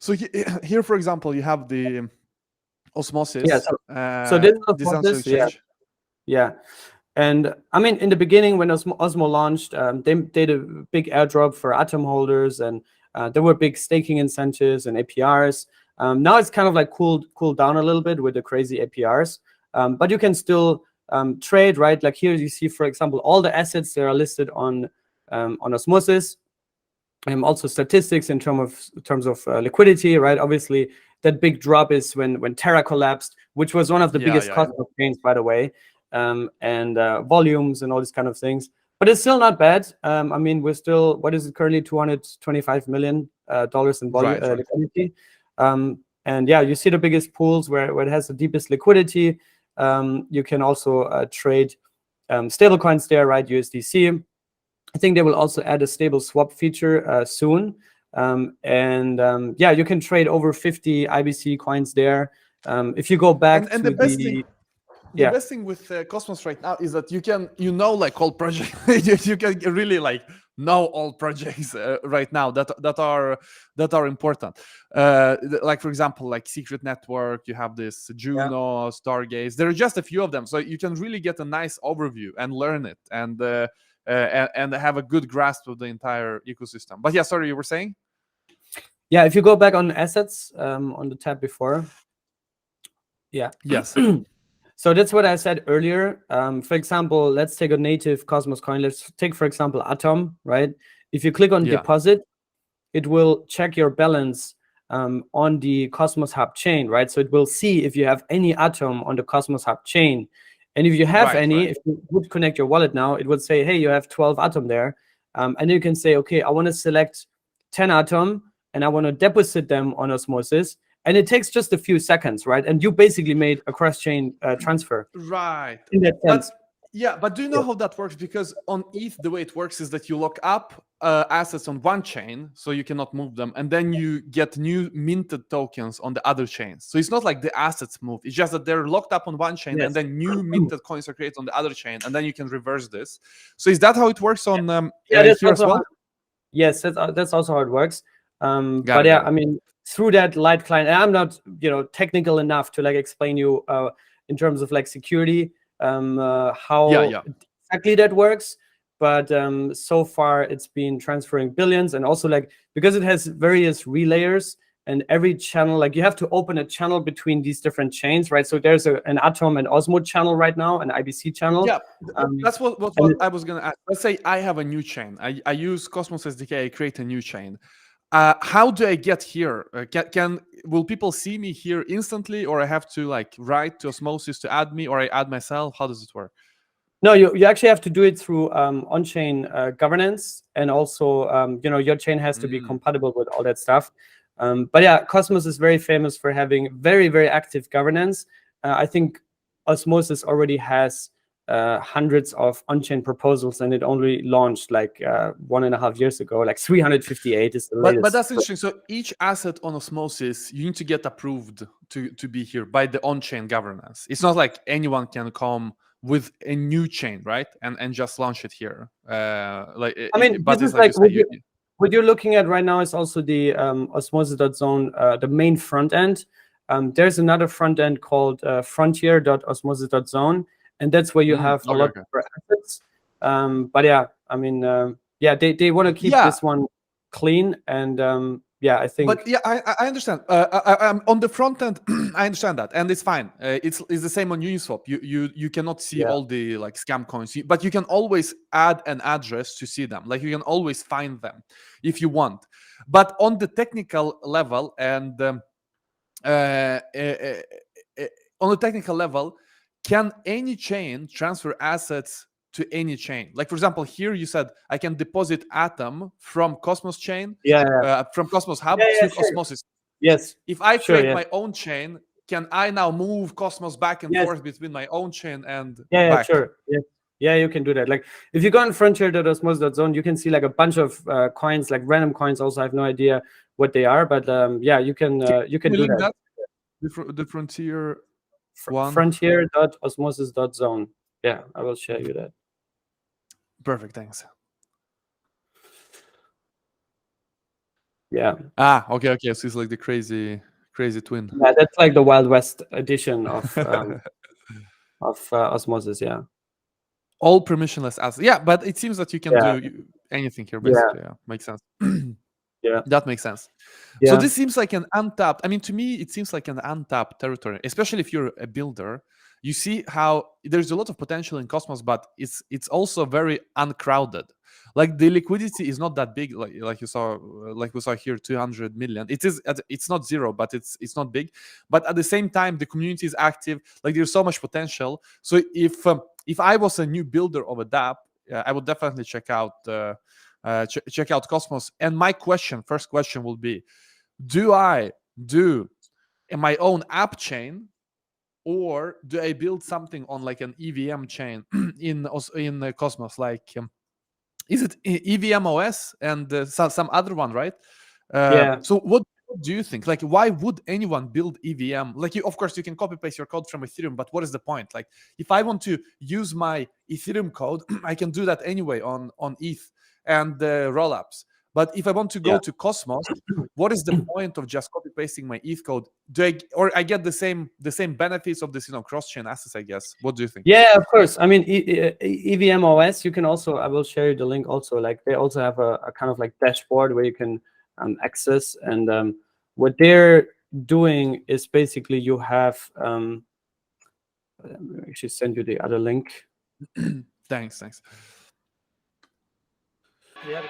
So here, for example, you have the Osmosis. Yeah. So this is decentralized Osmosis. Yeah. exchange. Yeah. And I mean, in the beginning, when Osmo launched, they did a big airdrop for Atom holders, and there were big staking incentives and APRs. Now it's kind of like cooled down a little bit with the crazy APRs, but you can still trade, right? Like here you see, for example, all the assets that are listed on Osmosis, and also statistics in terms of liquidity, right? Obviously, that big drop is when Terra collapsed, which was one of the biggest Cosmos chains, by the way. And volumes and all these kind of things, but it's still not bad. I mean, we're still, what is it currently, $225 million in volume, liquidity. And yeah, you see the biggest pools where it has the deepest liquidity. You can also trade stable coins there, right? USDC. I think they will also add a stable swap feature soon. Yeah, you can trade over 50 IBC coins there. If you go back to the best thing with Cosmos right now is that you can, like all projects, you can really like know all projects right now that are important. Like for example, like Secret Network, you have this Juno, Stargaze. There are just a few of them, so you can really get a nice overview and learn it and have a good grasp of the entire ecosystem. But yeah, sorry, you were saying? Yeah, if you go back on assets on the tab before. Yeah. Yes. So that's what I said earlier. For example, let's take a native Cosmos coin. Let's take, for example, Atom, right? If you click on deposit, it will check your balance on the Cosmos Hub chain, right? So it will see if you have any Atom on the Cosmos Hub chain. And if you have if you would connect your wallet now, it would say, hey, you have 12 Atom there. And you can say, okay, I want to select 10 Atom and I want to deposit them on Osmosis. And it takes just a few seconds, right? And you basically made a cross-chain transfer. Right. In that sense. But do you know how that works? Because on ETH, the way it works is that you lock up assets on one chain, so you cannot move them, and then you get new minted tokens on the other chains. So it's not like the assets move. It's just that they're locked up on one chain, and then new minted coins are created on the other chain, and then you can reverse this. So is that how it works on here as well? Yes, that's also how it works. But yeah, I mean, through that light client, and I'm not technical enough to like explain you in terms of like security how exactly that works, but so far it's been transferring billions, and also like because it has various relayers, and every channel, like you have to open a channel between these different chains, right? So there's an Atom and Osmo channel right now, an IBC channel. Yeah, that's what I was gonna ask. Let's say I have a new chain. I use Cosmos SDK, I create a new chain. How do I get here? Will people see me here instantly, or I have to like write to Osmosis to add me, or I add myself? How does it work? No, you actually have to do it through on-chain governance, and also your chain has to be compatible with all that stuff. But yeah, Cosmos is very famous for having very, very active governance. I think Osmosis already has hundreds of on-chain proposals, and it only launched like 1.5 years ago. Like 358 is the latest. But that's interesting. So each asset on Osmosis, you need to get approved to be here by the on-chain governance. It's not like anyone can come with a new chain, right? And just launch it here. I mean, but this is like what you're looking at right now is also the osmosis.zone, the main front end. There's another front end called frontier.osmosis.zone. And that's where you have a lot of assets. But yeah, I mean, they want to keep this one clean. And I think. But yeah, I understand. I'm on the front end, I understand that, and it's fine. It's the same on Uniswap. You cannot see all the like scam coins, but you can always add an address to see them. Like you can always find them if you want. But on the technical level and on the technical level, can any chain transfer assets to any chain? Like for example, here you said I can deposit Atom from Cosmos chain, from Cosmos Hub to Osmosis. Yes. If I create my own chain, can I now move Cosmos back and forth between my own chain and back? Sure. Yeah, you can do that. Like if you go on frontier.osmosis.zone, you can see like a bunch of coins, like random coins. Also, I have no idea what they are, but you can do that. The frontier. Frontier.osmosis.zone. Yeah, I will share you that. Perfect, thanks. Yeah. Okay. So it's like the crazy twin. Yeah, that's like the Wild West edition of Osmosis. Yeah. All permissionless assets. Yeah, but it seems that you can Yeah. do anything here, Yeah. basically. Yeah, makes sense. Yeah. That makes sense. So Yeah. this seems like an untapped. I mean, to me, it seems like an untapped territory, especially if you're a builder. You see how there's a lot of potential in Cosmos, but it's also very uncrowded. Like the liquidity is not that big, like you saw, like we saw here, 200 million. It's not zero, but it's not big. But at the same time, the community is active. Like there's so much potential. So if I was a new builder of a dApp, I would definitely check out check out Cosmos. And my first question will be: do I do my own app chain, or do I build something on like an EVM chain in Cosmos? Like, is it EVM OS and some other one, right? Yeah. So what do you think? Like, why would anyone build EVM? Like, of course, you can copy paste your code from Ethereum, but what is the point? Like, if I want to use my Ethereum code, I can do that anyway on ETH and rollups. But if I want to go to Cosmos, what is the point of just copy pasting my ETH code? I get the same benefits of this, cross chain assets? I guess. What do you think? Yeah, of course. I mean, EVM OS. You can also. I will share you the link. Also, like they also have a kind of like dashboard where you can access. And what they're doing is basically you have. Let me actually send you the other link. Thanks. Yeah.